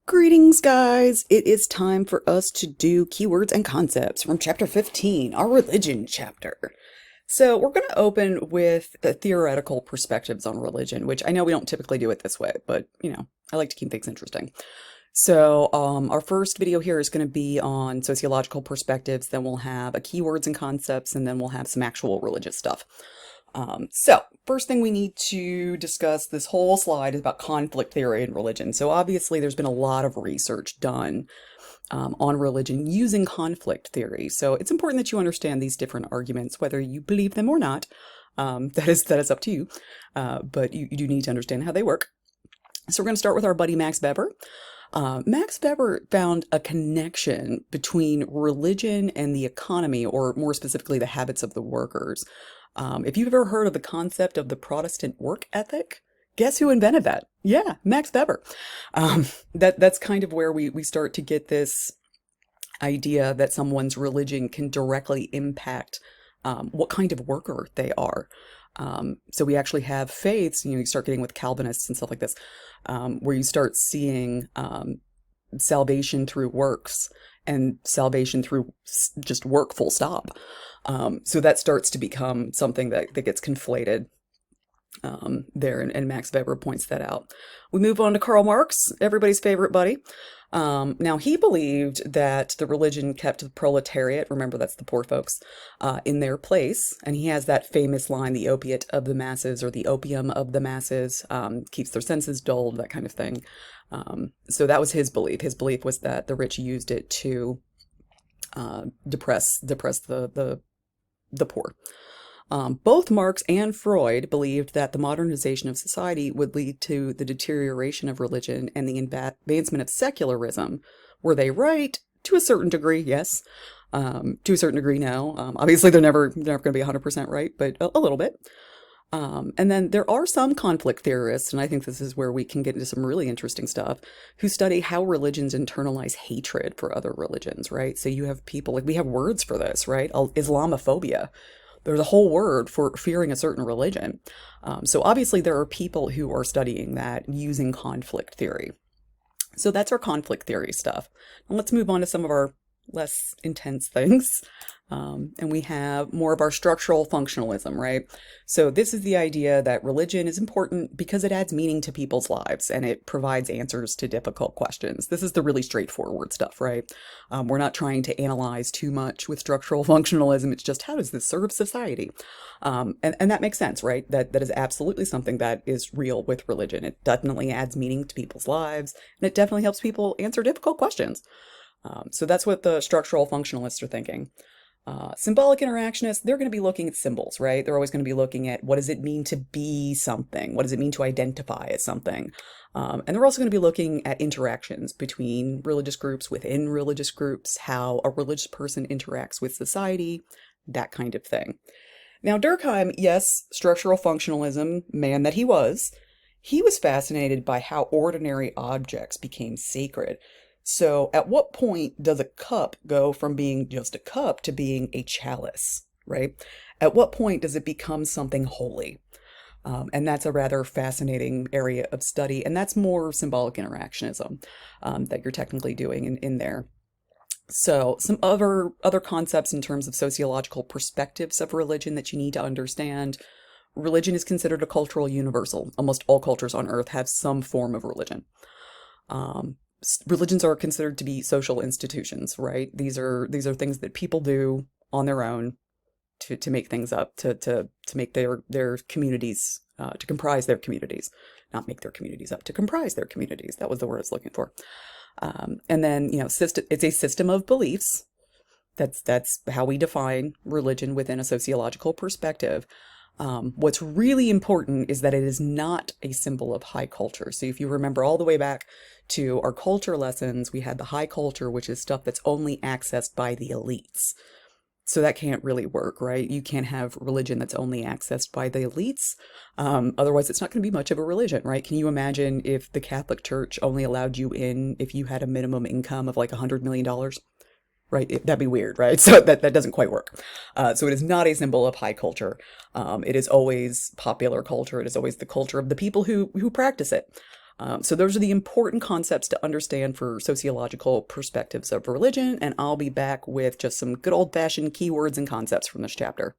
Greetings, guys! It is time for us to do keywords and concepts from chapter 15, our religion chapter. So we're going to open with the theoretical perspectives on religion, which I know we don't typically do it this way, but I like to keep things interesting. So our first video here is going to be on sociological perspectives, then we'll have a keywords and concepts, and then we'll have some actual religious stuff. So first thing we need to discuss, this whole slide is about conflict theory and religion. So obviously there's been a lot of research done on religion using conflict theory. So it's important that you understand these different arguments, whether you believe them or not. That is up to you, but you do need to understand how they work. So we're going to start with our buddy Max Weber. Max Weber found a connection between religion and the economy, or more specifically, the habits of the workers. If you've ever heard of the concept of the Protestant work ethic, guess who invented that? Yeah, Max Weber. That's kind of where we start to get this idea that someone's religion can directly impact what kind of worker they are. So we actually have faiths, you start getting with Calvinists and stuff like this, where you start seeing salvation through works and salvation through just work, full stop. So that starts to become something that gets conflated there, and Max Weber points that out. We move on to Karl Marx, everybody's favorite buddy. Now, he believed that the religion kept the proletariat, remember that's the poor folks, in their place. And he has that famous line, the opiate of the masses, or the opium of the masses, keeps their senses dulled, that kind of thing. So that was his belief. His belief was that the rich used it to depress the poor. Both Marx and Freud believed that the modernization of society would lead to the deterioration of religion and the advancement of secularism. Were they right? To a certain degree, yes. To a certain degree, no. Obviously, they're never going to be 100% right, but a little bit. And then there are some conflict theorists, and I think this is where we can get into some really interesting stuff, who study how religions internalize hatred for other religions, right? So you have people, like we have words for this, right? Islamophobia. There's a whole word for fearing a certain religion. So obviously there are people who are studying that using conflict theory. So that's our conflict theory stuff. Now let's move on to some of our less intense things. And we have more of our structural functionalism, right? So this is the idea that religion is important because it adds meaning to people's lives and it provides answers to difficult questions. This is the really straightforward stuff, right? We're not trying to analyze too much with structural functionalism. It's just, how does this serve society? And that makes sense, right? That is absolutely something that is real with religion. It definitely adds meaning to people's lives, and it definitely helps people answer difficult questions. So that's what the structural functionalists are thinking. Symbolic interactionists, they're going to be looking at symbols, right? They're always going to be looking at what does it mean to be something? What does it mean to identify as something? And they're also going to be looking at interactions between religious groups, within religious groups, how a religious person interacts with society, that kind of thing. Now, Durkheim, yes, structural functionalism, man that he was fascinated by how ordinary objects became sacred. So at what point does a cup go from being just a cup to being a chalice, right? At what point does it become something holy? And that's a rather fascinating area of study. And that's more symbolic interactionism that you're technically doing in there. So some other concepts in terms of sociological perspectives of religion that you need to understand. Religion is considered a cultural universal. Almost all cultures on earth have some form of religion. Religions are considered to be social institutions, right? These are things that people do on their own to make things up, to make their communities, to comprise their communities, not make their communities up, to comprise their communities. That was the word I was looking for. And then, it's a system of beliefs. That's how we define religion within a sociological perspective. What's really important is that it is not a symbol of high culture. So if you remember all the way back to our culture lessons, we had the high culture, which is stuff that's only accessed by the elites. So that can't really work, right? You can't have religion that's only accessed by the elites. Otherwise, it's not going to be much of a religion, right? Can you imagine if the Catholic Church only allowed you in if you had a minimum income of like $100 million? Right? That'd be weird, right? So that doesn't quite work. So it is not a symbol of high culture. It is always popular culture. It is always the culture of the people who practice it. So those are the important concepts to understand for sociological perspectives of religion, and I'll be back with just some good old-fashioned keywords and concepts from this chapter.